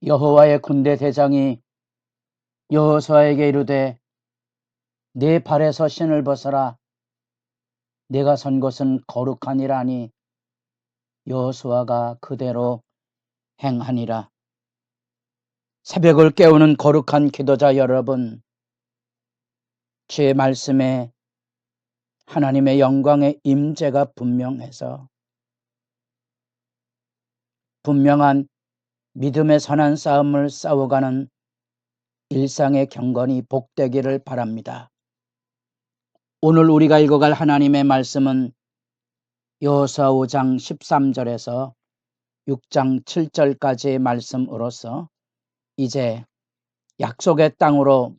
여호와의 군대 대장이 여호수아에게 이르되 내 발에서 신을 벗어라. 내가 선 곳은 거룩하니라 하니 여호수아가 그대로 행하니라. 새벽을 깨우는 거룩한 기도자 여러분, 주의 말씀에 하나님의 영광의 임재가 분명해서 분명한 믿음의 선한 싸움을 싸워가는 일상의 경건이 복되기를 바랍니다. 오늘 우리가 읽어갈 하나님의 말씀은 여호수아 5장 13절에서 6장 7절까지의 말씀으로서 이제 약속의 땅으로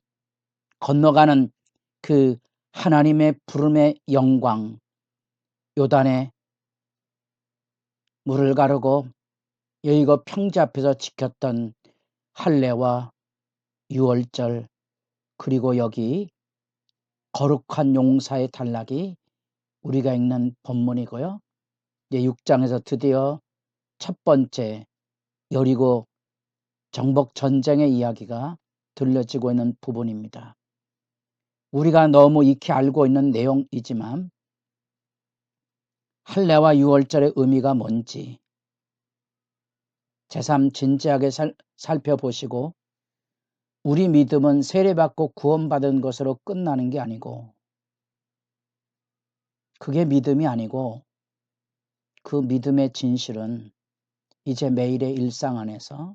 건너가는 그 하나님의 부름의 영광, 요단에 물을 가르고 여리고 평지 앞에서 지켰던 할례와 유월절, 그리고 여기 거룩한 용사의 단락이 우리가 읽는 본문이고요. 이제 6장에서 드디어 첫 번째 여리고 정복 전쟁의 이야기가 들려지고 있는 부분입니다. 우리가 너무 익히 알고 있는 내용이지만 할례와 유월절의 의미가 뭔지 제삼 진지하게 살펴보시고 우리 믿음은 세례받고 구원받은 것으로 끝나는 게 아니고 그게 믿음이 아니고 그 믿음의 진실은 이제 매일의 일상 안에서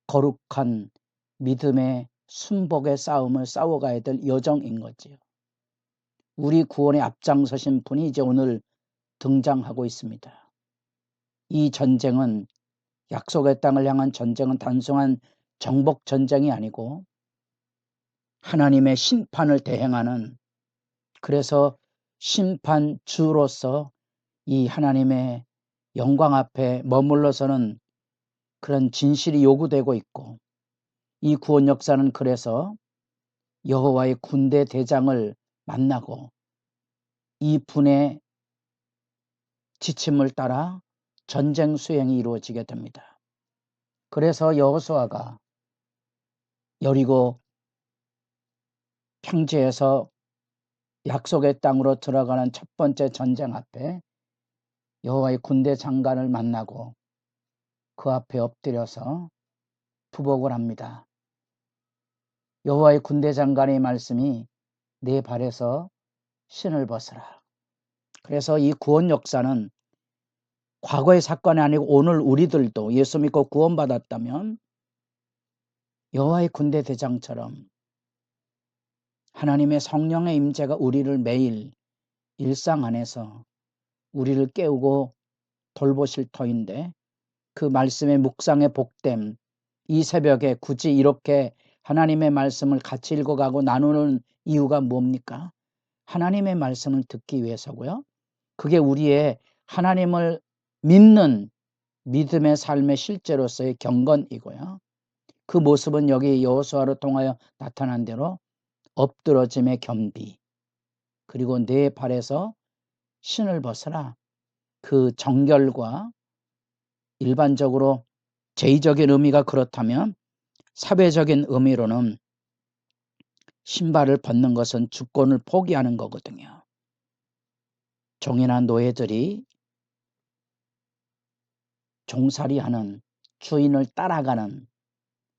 거룩한 믿음의 순복의 싸움을 싸워가야 될 여정인 거지요. 우리 구원에 앞장서신 분이 이제 오늘 등장하고 있습니다. 이 전쟁은 약속의 땅을 향한 전쟁은 단순한 정복 전쟁이 아니고 하나님의 심판을 대행하는, 그래서 심판주로서 이 하나님의 영광 앞에 머물러서는 그런 진실이 요구되고 있고, 이 구원 역사는 그래서 여호와의 군대 대장을 만나고 이 분의 지침을 따라 전쟁 수행이 이루어지게 됩니다. 그래서 여호수아가 여리고 평지에서 약속의 땅으로 들어가는 첫 번째 전쟁 앞에 여호와의 군대 장관을 만나고 그 앞에 엎드려서 부복을 합니다. 여호와의 군대 장관의 말씀이 내 발에서 신을 벗어라. 그래서 이 구원 역사는 과거의 사건이 아니고 오늘 우리들도 예수 믿고 구원받았다면 여호와의 군대 대장처럼 하나님의 성령의 임재가 우리를 매일 일상 안에서 우리를 깨우고 돌보실 터인데, 그 말씀의 묵상의 복됨, 이 새벽에 굳이 이렇게 하나님의 말씀을 같이 읽어가고 나누는 이유가 뭡니까? 하나님의 말씀을 듣기 위해서고요. 그게 우리의 하나님을 믿는 믿음의 삶의 실제로서의 경건이고요. 그 모습은 여기 여호수아로 통하여 나타난 대로 엎드러짐의 겸비, 그리고 내 발에서 신을 벗어라. 그 정결과 일반적으로 제의적인 의미가 그렇다면 사회적인 의미로는 신발을 벗는 것은 주권을 포기하는 거거든요. 종이나 노예들이 종살이하는, 주인을 따라가는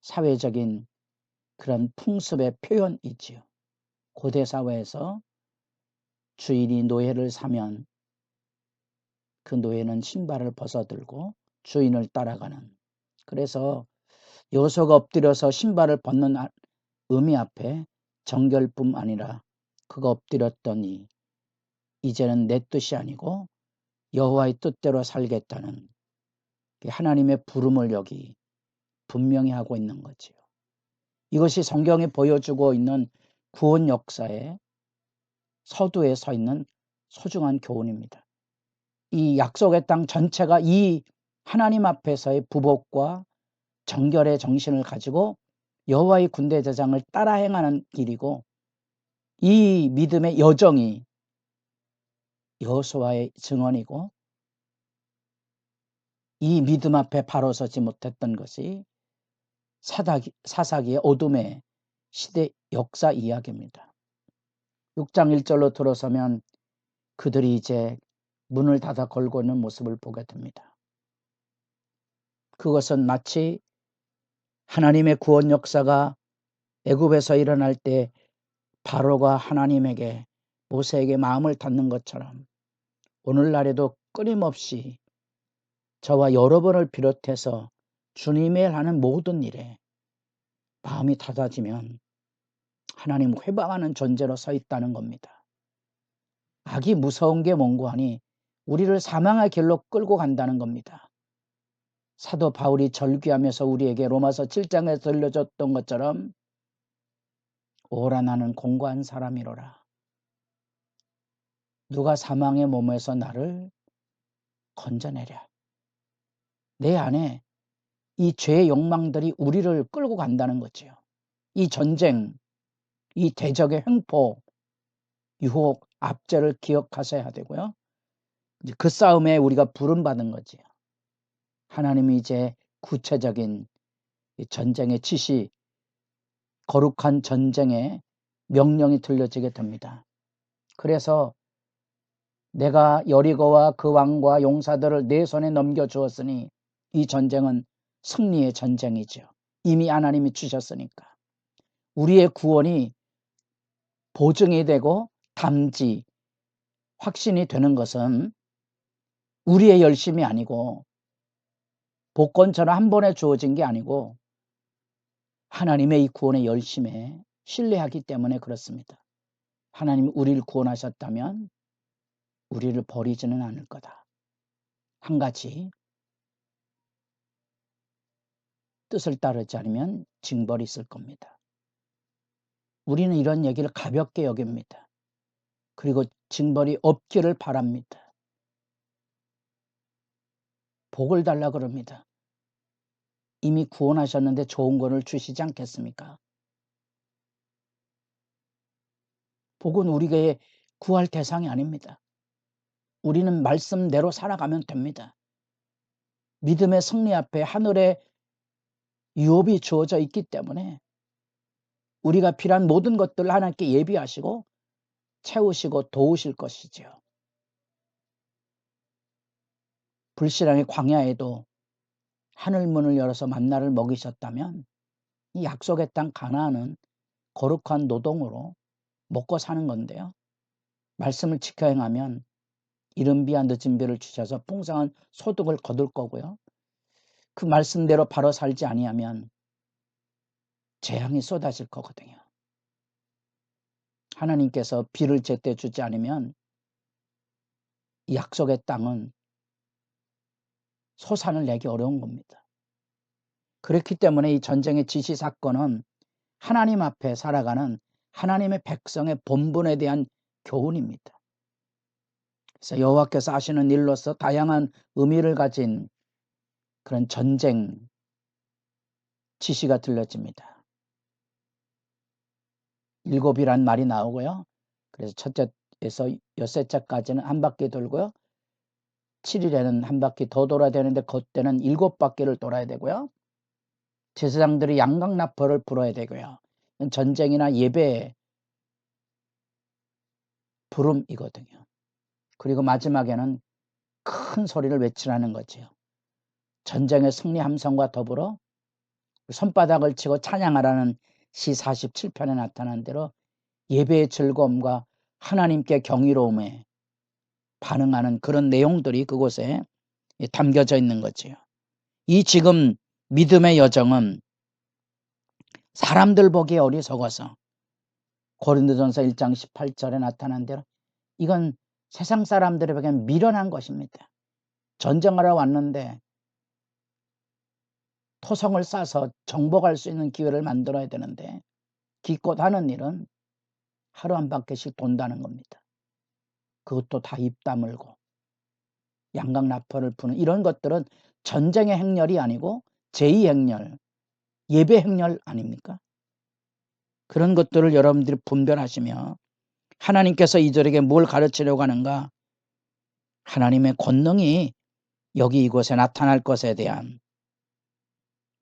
사회적인 그런 풍습의 표현이지요. 고대 사회에서 주인이 노예를 사면 그 노예는 신발을 벗어들고 주인을 따라가는, 그래서 여호수아가 엎드려서 신발을 벗는 의미 앞에 정결뿐 아니라 그가 엎드렸더니 이제는 내 뜻이 아니고 여호와의 뜻대로 살겠다는 하나님의 부름을 여기 분명히 하고 있는 거지요. 이것이 성경이 보여주고 있는 구원 역사의 서두에 서 있는 소중한 교훈입니다. 이 약속의 땅 전체가 이 하나님 앞에서의 부복과 정결의 정신을 가지고 여호와의 군대 대장을 따라 행하는 길이고, 이 믿음의 여정이 여호수아의 증언이고 이 믿음 앞에 바로 서지 못했던 것이 사사기의 어둠의 시대 역사 이야기입니다. 6장 1절로 들어서면 그들이 이제 문을 닫아 걸고 있는 모습을 보게 됩니다. 그것은 마치 하나님의 구원 역사가 애굽에서 일어날 때 바로가 하나님에게 모세에게 마음을 닫는 것처럼 오늘날에도 끊임없이 저와 여러분을 비롯해서 주님의 하는 모든 일에 마음이 닫아지면 하나님 회방하는 존재로 서 있다는 겁니다. 악이 무서운 게 뭔고 하니 우리를 사망의 길로 끌고 간다는 겁니다. 사도 바울이 절규하면서 우리에게 로마서 7장에 들려줬던 것처럼 오라 나는 공고한 사람이로라. 누가 사망의 몸에서 나를 건져내랴. 내 안에 이 죄의 욕망들이 우리를 끌고 간다는 거지요. 이 전쟁, 이 대적의 횡포, 유혹, 압제를 기억하셔야 되고요. 이제 그 싸움에 우리가 부름받은 거지요. 하나님이 이제 구체적인 전쟁의 지시, 거룩한 전쟁의 명령이 들려지게 됩니다. 그래서 내가 여리고와 그 왕과 용사들을 내 손에 넘겨주었으니 이 전쟁은 승리의 전쟁이죠. 이미 하나님이 주셨으니까. 우리의 구원이 보증이 되고 담지, 확신이 되는 것은 우리의 열심이 아니고 복권처럼 한 번에 주어진 게 아니고 하나님의 이 구원의 열심에 신뢰하기 때문에 그렇습니다. 하나님이 우리를 구원하셨다면 우리를 버리지는 않을 거다. 한 가지, 뜻을 따르지 않으면 징벌이 있을 겁니다. 우리는 이런 얘기를 가볍게 여깁니다. 그리고 징벌이 없기를 바랍니다. 복을 달라 그럽니다. 이미 구원하셨는데 좋은 거를 주시지 않겠습니까? 복은 우리에게 구할 대상이 아닙니다. 우리는 말씀대로 살아가면 됩니다. 믿음의 승리 앞에 하늘의 유업이 주어져 있기 때문에 우리가 필요한 모든 것들을 하나님께 예비하시고 채우시고 도우실 것이지요. 불신앙의 광야에도 하늘문을 열어서 만나를 먹이셨다면 이 약속의 땅 가나안은 거룩한 노동으로 먹고 사는 건데요. 말씀을 지켜 행하면 이른 비와 늦은 비를 주셔서 풍성한 소득을 거둘 거고요. 그 말씀대로 바로 살지 아니하면 재앙이 쏟아질 거거든요. 하나님께서 비를 제때 주지 않으면 이 약속의 땅은 소산을 내기 어려운 겁니다. 그렇기 때문에 이 전쟁의 지시 사건은 하나님 앞에 살아가는 하나님의 백성의 본분에 대한 교훈입니다. 그래서 여호와께서 하시는 일로서 다양한 의미를 가진 그런 전쟁 지시가 들려집니다. 7이란 말이 나오고요. 그래서 첫째에서 여섯째까지는 한 바퀴 돌고요. 7일에는 한 바퀴 더 돌아야 되는데 그때는 7바퀴를 돌아야 되고요. 제사장들이 양각나팔을 불어야 되고요. 전쟁이나 예배의 부름이거든요. 그리고 마지막에는 큰 소리를 외치라는 거지요. 전쟁의 승리 함성과 더불어 손바닥을 치고 찬양하라는 시 47편에 나타난 대로 예배의 즐거움과 하나님께 경이로움에 반응하는 그런 내용들이 그곳에 담겨져 있는 거지요. 이 지금 믿음의 여정은 사람들 보기에 어리석어서 고린도전서 1장 18절에 나타난 대로 이건 세상 사람들에게는 미련한 것입니다. 전쟁하러 왔는데 토성을 싸서 정복할 수 있는 기회를 만들어야 되는데 기껏 하는 일은 하루 한 바퀴씩 돈다는 겁니다. 그것도 다 입 다물고 양각나팔을 부는 이런 것들은 전쟁의 행렬이 아니고 제2 행렬, 예배 행렬 아닙니까? 그런 것들을 여러분들이 분별하시며 하나님께서 이들에게 뭘 가르치려고 하는가? 하나님의 권능이 여기 이곳에 나타날 것에 대한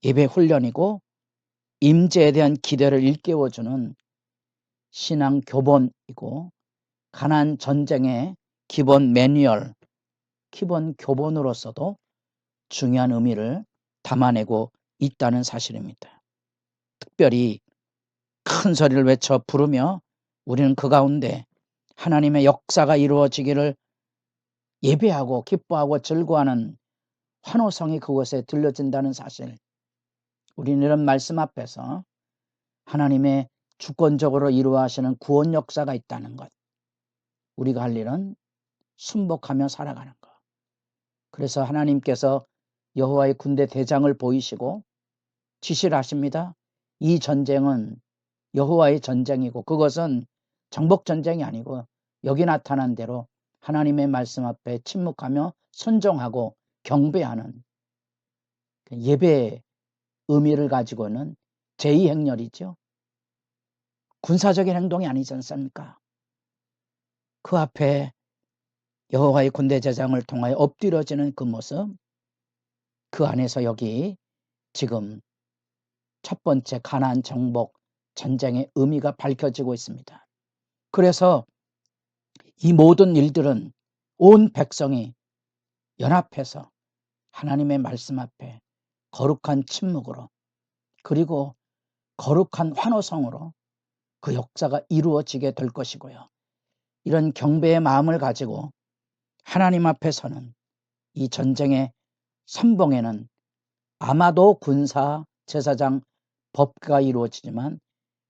예배 훈련이고 임재에 대한 기대를 일깨워주는 신앙 교본이고 가나안 전쟁의 기본 매뉴얼, 기본 교본으로서도 중요한 의미를 담아내고 있다는 사실입니다. 특별히 큰 소리를 외쳐 부르며 우리는 그 가운데 하나님의 역사가 이루어지기를 예배하고 기뻐하고 즐거워하는 환호성이 그곳에 들려진다는 사실, 우리는 이런 말씀 앞에서 하나님의 주권적으로 이루어하시는 구원 역사가 있다는 것, 우리가 할 일은 순복하며 살아가는 것. 그래서 하나님께서 여호와의 군대 대장을 보이시고 지시를 하십니다. 이 전쟁은 여호와의 전쟁이고 그것은 정복 전쟁이 아니고 여기 나타난 대로 하나님의 말씀 앞에 침묵하며 순종하고 경배하는 예배의 의미를 가지고 있는 제2행렬이죠. 군사적인 행동이 아니지 않습니까? 그 앞에 여호와의 군대 제장을 통하여 엎드려지는 그 모습, 그 안에서 여기 지금 첫 번째 가나안 정복 전쟁의 의미가 밝혀지고 있습니다. 그래서 이 모든 일들은 온 백성이 연합해서 하나님의 말씀 앞에 거룩한 침묵으로 그리고 거룩한 환호성으로 그 역사가 이루어지게 될 것이고요. 이런 경배의 마음을 가지고 하나님 앞에 서는 이 전쟁의 선봉에는 아마도 군사, 제사장, 법궤가 이루어지지만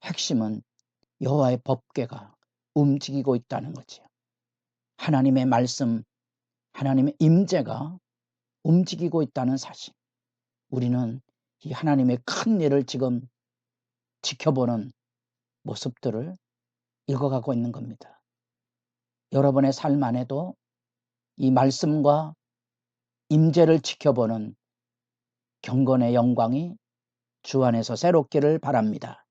핵심은 여호와의 법궤가 움직이고 있다는 거지요. 하나님의 말씀, 하나님의 임재가 움직이고 있다는 사실. 우리는 이 하나님의 큰 일을 지금 지켜보는 모습들을 읽어가고 있는 겁니다. 여러분의 삶 안에도 이 말씀과 임재를 지켜보는 경건의 영광이 주 안에서 새롭기를 바랍니다.